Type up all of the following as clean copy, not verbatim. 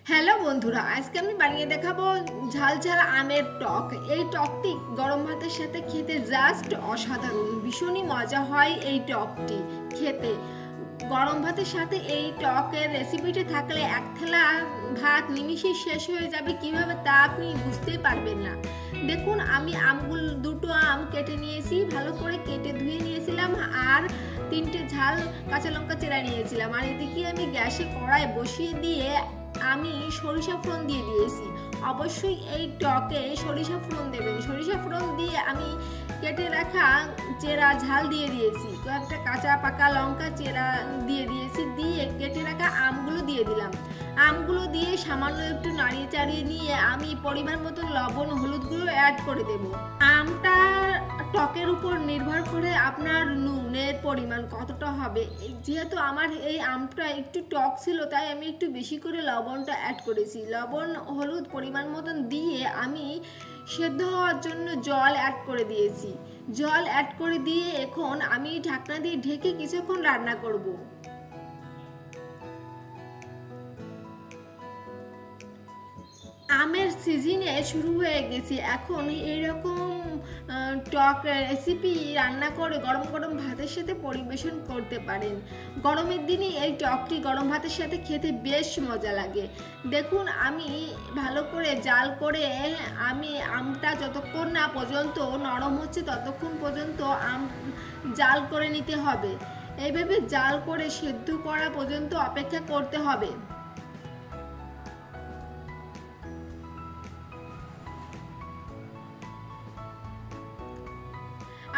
Hello বন্ধুরা, আজকে আমি বানিয়ে দেখাবো ঝাল ঝাল আমের টক। এই টকটি গরম ভাতের সাথে খেতে জাস্ট অসাধারণ, ভীষণই মজা হয় এই টকটি খেতে। গরম ভাতের সাথে এই টকের রেসিপিটি থাকলে এক থালা ভাত নিমিষেই শেষ হয়ে যাবে, কিভাবে তা আপনি বুঝতেই পারবেন না। দেখুন, আমি দুটো আম কেটে নিয়েছি, ভালো করে কেটে ধুয়ে নিয়েছিলাম, আর 3টে ঝাল কাঁচা লঙ্কা চেরা নিয়েছিলাম। আর এদিকে আমি গ্যাসে কড়াই বসিয়ে দিয়ে আমি সরিষা ফোড়ন দিয়ে দিয়েছি। অবশ্যই এই টকে সরিষা ফোড়ন দেবেন। সরিষা ফোড়ন দিয়ে আমি কেটে রাখা চেরা ঝাল দিয়ে দিয়েছি, কয়েকটা কাঁচা পাকা লঙ্কা চেরা দিয়ে দিয়েছি, দিয়ে কেটে রাখা আমগুলো দিয়ে দিলাম। আমগুলো দিয়ে সামান্য একটু নাড়িয়ে চাড়িয়ে নিয়ে আমি পরিমাণ মতো লবণ হলুদ গুঁড়ো অ্যাড করে দেব। আমটা টকের উপর নির্ভর করে আপনার নুনের পরিমাণ কতটা হবে। যেহেতু আমার এই আমটা একটু টক ছিল, তাই আমি একটু বেশি করে লবণটা অ্যাড করেছি। লবণ হলুদ পরিমাণ মতন দিয়ে আমি সেদ্ধ হওয়ার জন্য জল অ্যাড করে দিয়েছি। জল অ্যাড করে দিয়ে এখন আমি ঢাকনা দিয়ে ঢেকে কিছুক্ষণ রান্না করব। আমের সিজনে শুরু হয়ে গেছে, এখন এরকম টক রেসিপি রান্না করে গরম গরম ভাতের সাথে পরিবেশন করতে পারেন। গরমের দিনে এই টকটি গরম ভাতের সাথে খেতে বেশ মজা লাগে। দেখুন, আমি ভালো করে জাল করে আমি আমটা যতক্ষণ না পর্যন্ত নরম হচ্ছে ততক্ষণ পর্যন্ত আম জাল করে নিতে হবে। এইভাবে জাল করে সেদ্ধ করা পর্যন্ত অপেক্ষা করতে হবে।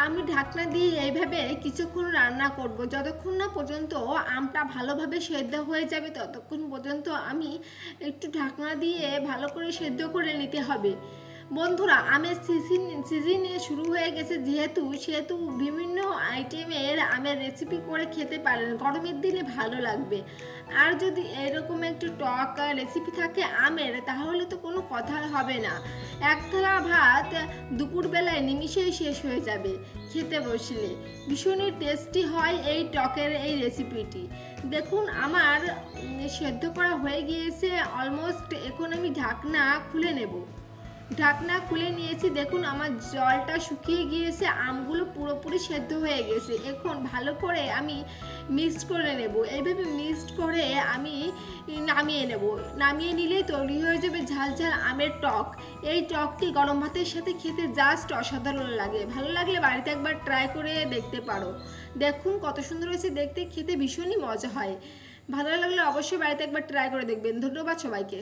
আমি ঢাকনা দিয়ে এইভাবে কিছুক্ষণ রান্না করব, যতক্ষণ না পর্যন্ত আমটা ভালোভাবে সেদ্ধ হয়ে যাবে ততক্ষণ পর্যন্ত আমি একটু ঢাকনা দিয়ে ভালো করে সেদ্ধ করে নিতে হবে। বন্ধুরা, আমের সিজনে শুরু হয়ে গেছে, সেহেতু বিভিন্ন আইটেমের আমের রেসিপি করে খেতে পারেন, গরমের দিনে ভালো লাগবে। আর যদি এরকম একটু টক রেসিপি থাকে আমের, তাহলে তো কোনো কথা হবে না। এক থালা ভাত দুপুরবেলায় নিমিষেই শেষ হয়ে যাবে খেতে বসলে। ভীষণই টেস্টি হয় এই টকের এই রেসিপিটি। দেখুন, আমার সেদ্ধ করা হয়ে গিয়েছে অলমোস্ট। এখন আমি ঢাকনা খুলে নেব। ঢাকনা খুলে নিয়েছি। দেখুন, আমার জলটা শুকিয়ে গিয়েছে, আমগুলো পুরোপুরি সেদ্ধ হয়ে গেছে। এখন ভালো করে আমি মিক্সড করে নেব। এইভাবে মিক্সড করে আমি নামিয়ে নেব। নামিয়ে নিলে তৈরি হয়ে যাবে ঝাল ঝাল আমের টক। এই টকটি গরম ভাতের সাথে খেতে জাস্ট অসাধারণ লাগে। ভালো লাগলে বাড়িতে একবার ট্রাই করে দেখতে পারো। দেখুন কত সুন্দর হয়েছে দেখতে, খেতে ভীষণই মজা হয়। ভালো লাগলে অবশ্যই বাড়িতে একবার ট্রাই করে দেখবেন। ধন্যবাদ সবাইকে।